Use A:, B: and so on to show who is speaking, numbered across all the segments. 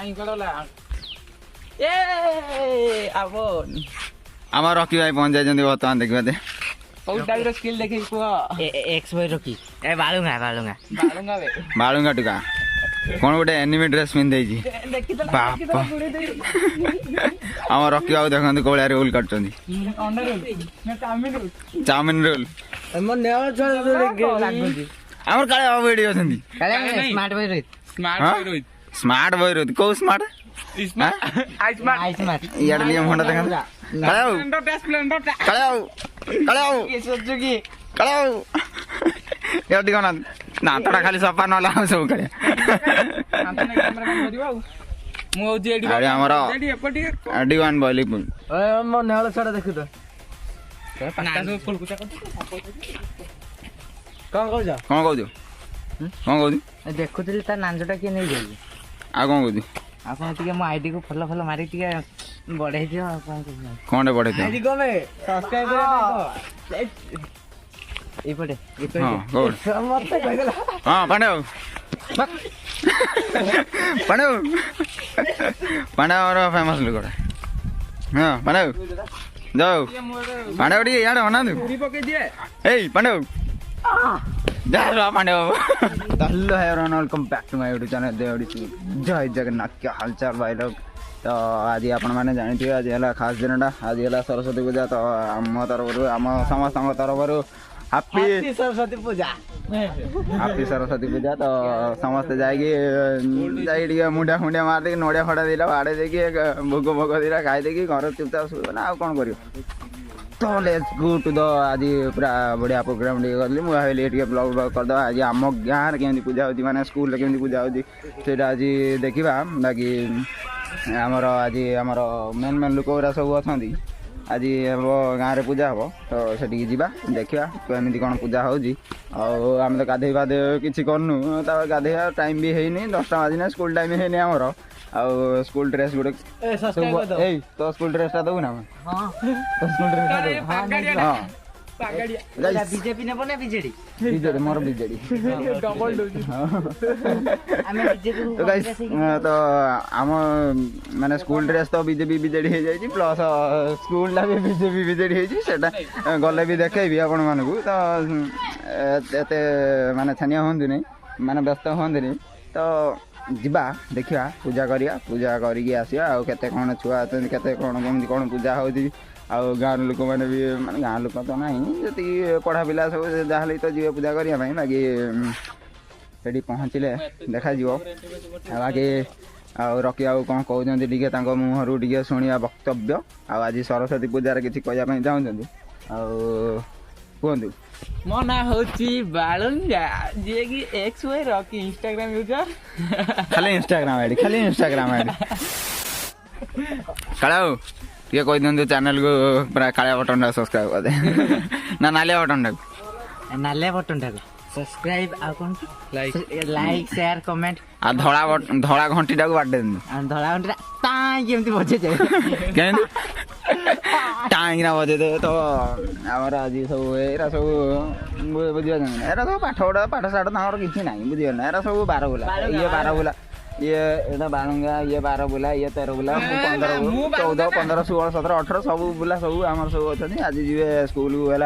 A: काई करला ए आबोन
B: आम रॉकी भाई पहुंच जाए बर्तमान देखा दे
A: कौ टाइप रो स्किल देखि को
C: एक्स भाई रॉकी ए बालूंगा
A: बालूंगा बे
B: बालूंगा टुका कौन गोटे एनिमे ड्रेस पिंधे
A: देखि तो
B: बापा आम रॉकी बाबू देखते कौलिया रोल काटुं
A: अंडर रोल ना चाउमीन रोल
B: चाउमिन रोल
C: हमर नेवा
A: लागुजी
B: आमर काले बाबू एडी अछंती
C: काले स्मार्ट भाई रोहित
A: स्मार्ट
B: हाँ?
A: भाई रोहित
B: स्मार्ट बोय रोहित को स्मार्ट
A: स्मार्ट आई स्मार्ट
B: इयाड लिए मुंडा देखा काले बाबू
A: स्प्लेंडर
B: काले बाबू
A: ये सुजुकी
B: काले बाबू यार दिखो ना दांतटा खाली सफा न लाउ सब काले
A: आंतने कैमरा काम करियो मु हो जेडी
B: अरे हमर
A: जेडी एपटी
B: अडी वन बॉली
C: ओए मो नेवाला छडा देखु तो
A: पक्का सब फुल कुचा
C: कौन कहू जा
B: कौन कहू
C: देखुଥିଲି ତା ନାଞ୍ଜଟା କିଏ ନେଇ ଯାଇଛି
B: आ कौन कहू
C: ଆପଣ ଟିକେ ମୋ ଆଇଡି କୁ ଫଲୋ ଫଲୋ ମାରି ଟିକେ ବଢେଇ ଦିଅ ଆଉ କଣ କହୁଛନ୍ତି
B: कौन रे पढ़े
C: ଆଇଡି କମେ ସବସ୍କ୍ରାଇବ କରିବା ଏଇପଟେ
B: हां गुड
C: ମତେ କହିଦେଲା
B: हां पांडे पांडे पांडे और फेमस लोग हां पांडे जाओ पांडे उड़ी यार बना दू
A: पूरी पके दिए
B: ए पांडे जा रो पांडे हेलो है everyone welcome back to my YouTube channel देवड़ी जय जगन्नाथ क्या हालचाल भाई लोग तो आज आपण मैंने जानते आज है खास दिन आज है सरस्वती पूजा तो आम तरफ आम समस्त तरफ हैप्पी
C: ସରସ୍ୱତୀ ପୂଜା
B: हैप्पी सरस्वती पूजा तो समस्ते जाइए मुंडिया खुंडिया मार दे नड़िया फटा दिला बाड़े देखिए भोग भोग दिला खाई देखिए घर चुपचाप शुभ ना कौन कर तो लेट्स गो टू द आज पूरा बढ़िया प्रोग्राम टे करी मुझे भाई टे ब्लॉग ब्लॉग करदे आज आम गाँव केमी पूजा होती माने स्कूल केमी पूजा होती से आज देखा बाकी आमर आज आमर मेन मेन लोक सब अच्छा आज हम गाँव में पूजा हम तो सेठी जा देखा केमी कौन पूजा होमें तो गाधे पाधे किसी करनु गाधे टाइम भी है 10टा बाजिना स्कूल टाइम है आमर आउ स्कूल ड्रेस गोटे तो स्कूल ड्रेस दबू ना तो स्कूल ड्रेस हाँ
C: बीजेपी ने बने बीजेडी
B: बीजेडी मोर बीजेडी
A: डबल डोज
C: हमें बीजेपी
B: तो गाइस तो आम माने स्कूल ड्रेस तो बीजेपी बीजेडी हो जाई प्लस स्कूल ला भी बीजेपी बीजेडी हो सेटा गले भी देखेबी आपण मानकू तो एते माने छानिया होंदु नै माने व्यस्त होंदु नै तो जिबा देखिया पूजा करिया पूजा करिके आसिया आ केते कोन छुआ अछन केते कोन केमि कोन पूजा होती आउ गाँव लोक मैंने भी माने गाँव लोक तो ना जी पढ़ा पिला सब जहाँ तो जी पूजा करने बाकी से पहुँचले देखा बाकी रकी बाबू कौन कहते टे मुहर टे शुणा वक्तव्य आज सरस्वती पूजार किसी कहना चाहते कहतु
A: मो ना होची बालुंगा जे कि X Y Rocky Instagram user
B: खाली इंस्टाग्राम आईडी काला ये कह दिखाते चैनल को पूरा कालिया बटन सब्सक्राइब कर दे ना नालिया बटन टाक
C: सब्सक्राइब आ कौन लाइक शेयर कमेंट
B: आ धड़ा घंटी टाक बाटे
C: धड़ा घंटी ताई केमती बजे जाए
B: केमती टाइना बजे दे तो आमर आज सब एरा सब बुझे एरा सब पाठ साठ तक किसी ना बुझे ना एरा सब 12 बुला ये 12 बुला ये बालुंगा ये 12 बुला ये 13 बुला 15 14 15 16 17 18 सब बुला सब आम सब अच्छा आज जी स्कूल को है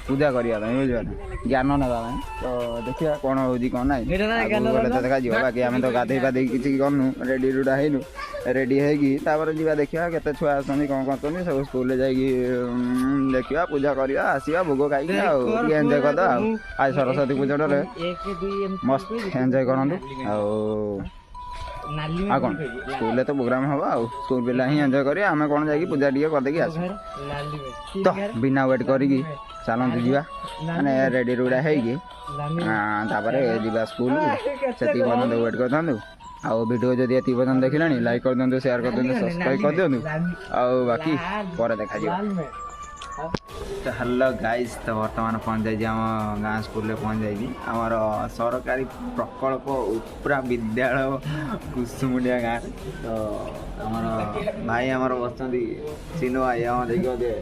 B: पूजा करने बुझे ज्ञान ना तो देखिए कौन हो कौन ना देखा बाकी आम तो गाधे पाधे किसी करनु रेडी रुड़ा है रेडी है जी देखा के छुआ आसती कौन कर सब स्कूल जाकि देखा पूजा करवा आसवा भोग खाई एंजय करद आज सरस्वती पूजा मस्त एंजय करूँ आ कौन स्कूल तो प्रोग्राम हम आ स्कूल पिला ही एंजय कर आम कौन जा पूजा टे करदे आस तो बिना वेट करी चलते जीवा माने रेडी रुड़ा है स्कूल से पर्यटन वेट कर आउ वीडियो जदि ये पर्यटन देखला लाइक कर दिखाँ शेयर कर दिखाँ सब्सक्राइब कर दिखाँ आउ बाकी पर देखा तो हेलो गाइस तो बर्तमान पहुँच जाइए आम गाँव स्कूल पहुँच जाइए आमर सरकारी प्रकल्प उपरा विद्यालय कुसुमुंडिया गाँव तो आमर भाई आमर बस चिन्ह भाई आम देखिए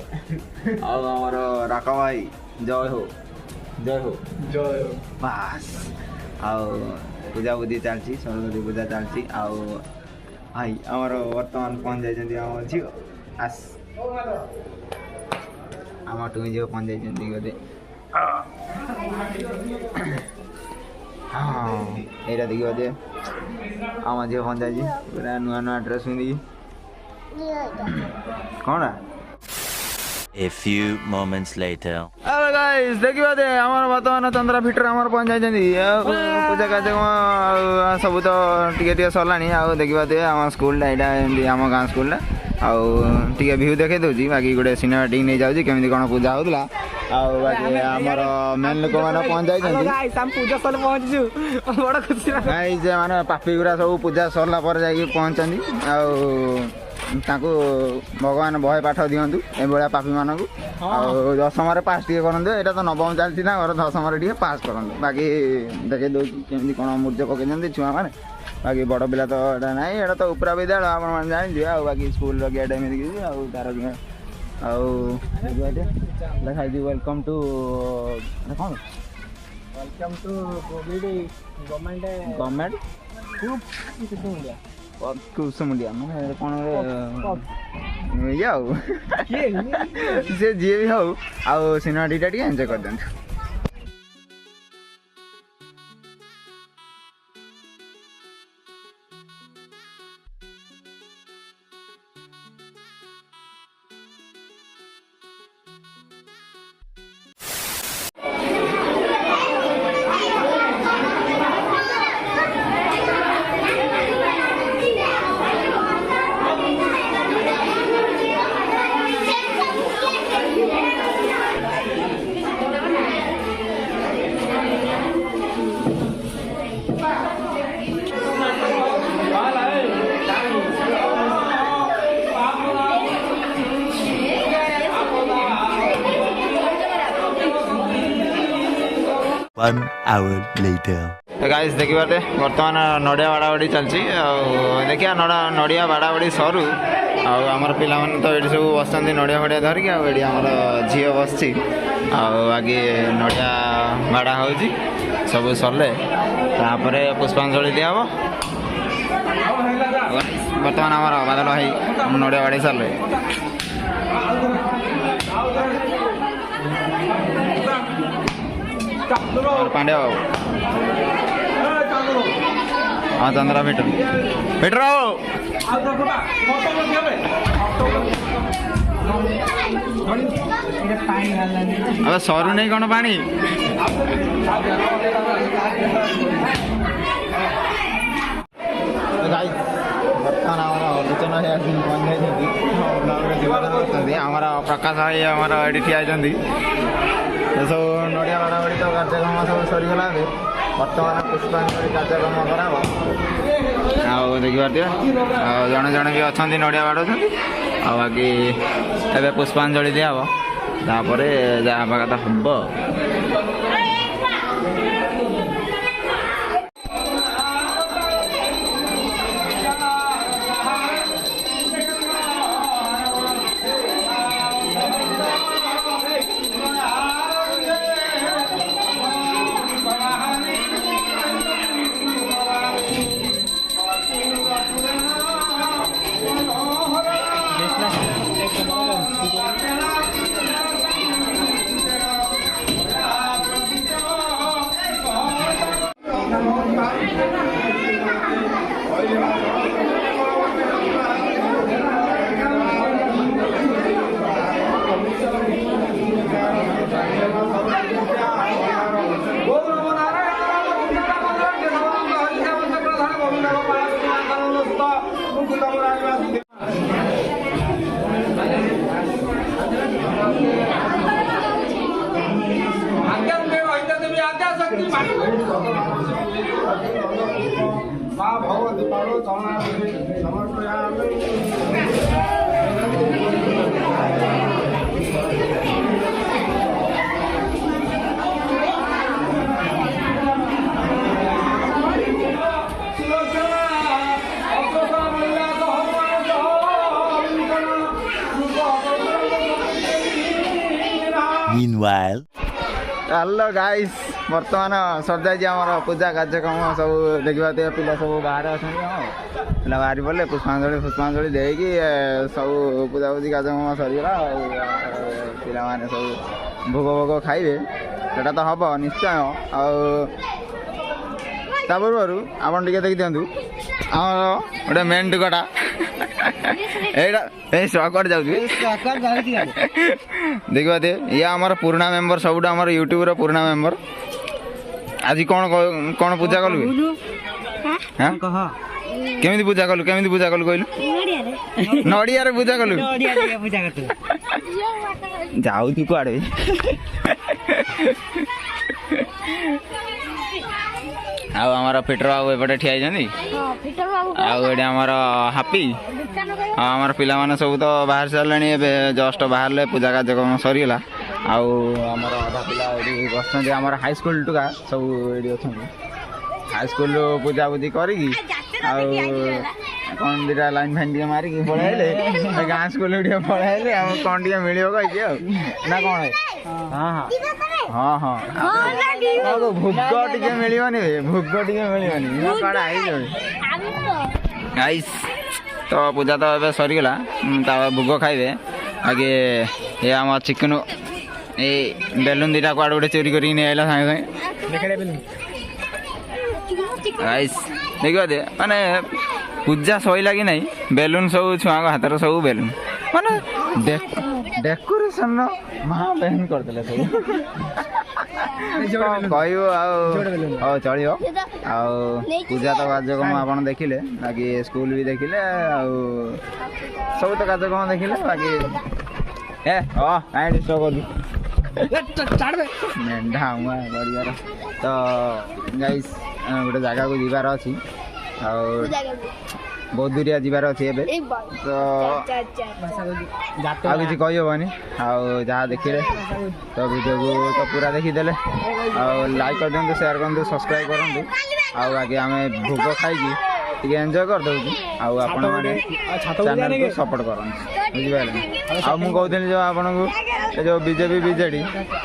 B: आमर राक भाई जय हो जय हो जय हो बास पूजा बुद्धि चलती सरस्वती पूजा चलती आई आमर बर्तमान पहुँच जाइए आम झील आस आम टुई झील पहुँच जाइए बोधे हाँ यहाँ देखिए बोधे आम झील पहुँच जाइए पूरा नुआ नुआ ड्रेस पिंधि कौन
D: A few moments later.
B: Hello guys देखिए दे हमर वर्तमान चंद्रा फिटर हमर पहुंच जाई पूजा कार्यक्रम सब तो टिके सरलानी आ देखिए दे हम स्कूल एटा हम गाँ स्कूल टे भ्यू देखे दूसरी बाकी गोटे सिनेमाटिक नहीं जाऊँगी केमी कौन पूजा होता बाकी आमर मेन लोक मैंने पहुंच जाइए माने पापी गुरा सब पूजा सरला पहुँचती भगवान बहे पाठ दिंतु एभलिया पापी मानक दशम पास टे करते यहाँ तो नवम चलती ना घर दशम टे पास करते बाकी देखे दूसरी केमी कौन मूर्ज पकई छुआ मैंने बाकी बड़ पिला तो यहाँ ना यहाँ तो उपरा विद्यालय आप जानते बाकी स्कूल गेट एमती तार लिखाई वेलकम टू कौन
A: वेलकम टू
B: गवर्नमेंट कुसुमुंडिया मैंने कौन ये से जी भी हो सिनेमा टीटा टे एंजॉय कर दिखाँ
D: One hour later.
B: गाइस देखिए बर्तमान नड़िया बाड़ाबाड़ी चलती देखिए नड़िया बाड़ाबाड़ी सरू आमर पिला तो ये सब बस नड़िया फड़िया धरिकी ये आमर झी बस आगे नड़िया बाड़ा हो सब सरले पुष्पांजलि दिहब बर्तमान आमर बादल भाई नड़िया बाड़ी सरले पांडे बाबू हाँ चंद्रा फिटर फिटर अब सरू नहीं कौन पानी बर्तमान आलोचना आमर प्रकाश भाई आमर ये ठिया सब नड़िया बाड़ाबाड़ी तो कार्यक्रम सब सरीगला बर्तमान पुष्पांजलि कार्यक्रम करा देखिए जड़े जड़े भी अच्छा नड़िया बाड़ुंट बाकी ए पुष्पांजलि दिहब तापर जहाँ हवा कथा हम भगवती पालो समर्पयामि
D: Meanwhile,
B: ହ୍ୟାଲୋ ଗାଇସ୍, ବର୍ତ୍ତମାନ ସରିଯାଇଛି ଆମର ପୂଜା କାର୍ଯ୍ୟକ୍ରମ ସବୁ ଦେଖିବା ପିଲା ସବୁ ବାହାରେ ଅଛନ୍ତି। ହଁ ପିଲା ବାହାରି ପଡ଼ିଲେ ପୁଷ୍ପାଞ୍ଜଳି ଦେଇକି ସବୁ ପୂଜାପୂଜି କାର୍ଯ୍ୟକ୍ରମ ସରିଗଲା। ଆଉ ପିଲାମାନେ ସବୁ ଭୋଗ ଖାଇବେ, ସେଟା ତ ହବ ନିଶ୍ଚୟ। ଆଉ ତା ପୂର୍ବରୁ ଆପଣ ଟିକେ ଦେଖିଦିଅନ୍ତୁ ଆମର ଗୋଟେ ମେନ୍ ଟୁକଟା ଏଇଟା ଏଇ ସ୍ୱାଗତ ଯାଉଛି ଦେଖିବା ଦେ। ଇଏ ଆମର ପୁରୁଣା ମେମ୍ବର, ସବୁଠୁ ଆମର ୟୁଟ୍ୟୁବର ପୁରୁଣା ମେମ୍ବର। ଆଜି କ'ଣ ପୂଜା କଲୁ? କେମିତି ପୂଜା କଲୁ କହିଲୁ? ନଡ଼ିଆରେ ପୂଜା କଲୁ? ଯାଉଛୁ କୁଆଡ଼େ? ଆଉ ଆମର ପିଟର ବାବୁ ଏପଟେ ଠିଆ ହେଇଛନ୍ତି। ଆଉ ଏଠି ଆମର ହାପି। ଆଉ ଆମର ପିଲାମାନେ ସବୁ ତ ବାହାରି ସାରିଲେଣି, ଏବେ ଜଷ୍ଟ ବାହାରିଲେ, ପୂଜା କାର୍ଯ୍ୟକ୍ରମ ସରିଗଲା। ଆଉ ଆମର ଅଧା ପିଲା ଏଠି ବସିଛନ୍ତି, ଆମର ହାଇସ୍କୁଲ ଟୁକା ସବୁ ଏଠି ଅଛନ୍ତି। ହାଇସ୍କୁଲରୁ ପୂଜାପୂଜି କରିକି ଆଉ କ'ଣ ଦୁଇଟା ଲାଇନ୍ ଫାଇନ୍ ଟିକେ ମାରିକି ପଳାଇଲେ, ଗାଁ ସ୍କୁଲ ଟିକେ ପଳାଇଲେ। ଆଉ କ'ଣ ଟିକେ ମିଳିବ କହିଛି ଆଉ ନା କ'ଣ? ହଁ ଭୋଗ ଟିକେ ମିଳିବନି, ଗାଇସ୍। ତ ପୂଜା ତ ଏବେ ସରିଗଲା, ତାପରେ ଭୋଗ ଖାଇବେ। ଆଗେ ଏ ଆମ ଚିକେନ ଏଇ ବେଲୁନ ଦୁଇଟା କୁଆଡ଼େ ଗୋଟେ ଚୋରି କରିକି ନେଇ ଆସିଲା ସାଙ୍ଗେ ଗାଇସ୍। ଦେଖିବା ଦେ, ମାନେ ପୂଜା ସରିଲା କି ନାହିଁ, ବେଲୁନ ସବୁ ଛୁଆଙ୍କ ହାତରେ ସବୁ ବେଲୁନ, ମାନେ ଡେକୋରେସନ ମହା ବେଲୁନ କରିଦେଲେ ସବୁ। କହିବୁ ଆଉ ହଉ ଚଳିବ। ଆଉ ପୂଜା ତ କାର୍ଯ୍ୟକ୍ରମ ଆପଣ ଦେଖିଲେ, ବାକି ସ୍କୁଲ ବି ଦେଖିଲେ, ଆଉ ସବୁ ତ କାର୍ଯ୍ୟକ୍ରମ ଦେଖିଲେ। ବାକି କାହିଁ ଡିଷ୍ଟର୍ବ କଲୁ ମେଣ୍ଢା କରିବାର। ତ ଗାଇସ୍ ଗୋଟେ ଜାଗାକୁ ଯିବାର ଅଛି, ଆଉ ବହୁତ ଦୂରିଆ ଯିବାର ଅଛି ଏବେ। ତ ଆଉ କିଛି କହିହେବନି। ଆଉ ଯାହା ଦେଖିଲେ ତ ଭିଡ଼ିଓକୁ ତ ପୁରା ଦେଖିଦେଲେ। ଆଉ ଲାଇକ୍ କରିଦିଅନ୍ତୁ, ସେୟାର କରନ୍ତୁ, ସବସ୍କ୍ରାଇବ୍ କରନ୍ତୁ। ଆଉ ଆଗେ ଆମେ ଭୋଗ ଖାଇକି ଟିକେ ଏନ୍ଜୟ କରିଦେଉଛୁ, ଆଉ ଆପଣମାନେ ଚ୍ୟାନେଲକୁ ସପୋର୍ଟ କରନ୍ତୁ, ବୁଝିପାରିଲେ? ଆଉ ମୁଁ କହୁଥିଲି ଯେଉଁ ଆପଣଙ୍କୁ ଏ ଯେଉଁ ବିଜେଡ଼ି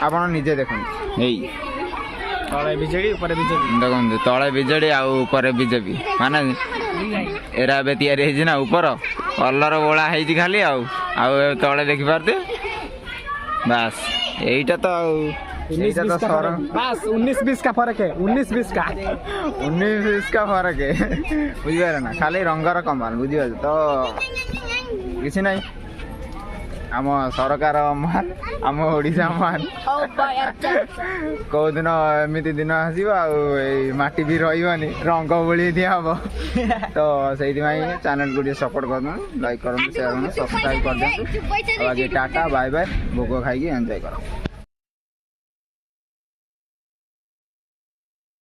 B: ଆପଣ ନିଜେ ଦେଖନ୍ତୁ। ଏଇ ତଳେ ବିଜେଡ଼ି ଉପରେ ବିଜେପି, ଦେଖନ୍ତୁ ତଳେ ବିଜେଡ଼ି ଆଉ ଉପରେ ବିଜେପି, ମାନେ ଏରା ଏବେ ତିଆରି ହେଇଛି ନା, ଉପର କଲର ବୋଳା ହେଇଛି ଖାଲି। ଆଉ ତଳେ ଦେଖିପାରୁଥିବେ, ବାସ୍ ଏଇଟା ତ। ଆଉ
A: 19-20 का फर्क है, 19-20 का फर्क है,
B: ବୁଝିପାରିଲେ ନା? ଖାଲି ରଙ୍ଗର କମାଲ, ବୁଝିପାରିଲେ ତ? କିଛି ନାହିଁ, ଆମ ସରକାର ମହାନ, ଆମ ଓଡ଼ିଶା ମହାନ। କୋଉଦିନ ଏମିତି ଦିନ ଆସିବ ଆଉ ଏଇ ମାଟି ବି ରହିବନି, ରଙ୍ଗ ବୋଳି ଦିଆହବ। ତ ସେଇଥିପାଇଁ ଚ୍ୟାନେଲକୁ ଟିକେ ସପୋର୍ଟ କରନ୍ତୁ, ଲାଇକ୍ କରନ୍ତୁ, ସେୟାର କରନ୍ତୁ, ସବସ୍କ୍ରାଇବ୍ କରିଦିଅନ୍ତୁ। ଆଉ ବାକି ଟାଟା ବାଏ ବାଏ, ଭୋଗ ଖାଇକି ଏନ୍ଜୟ କର।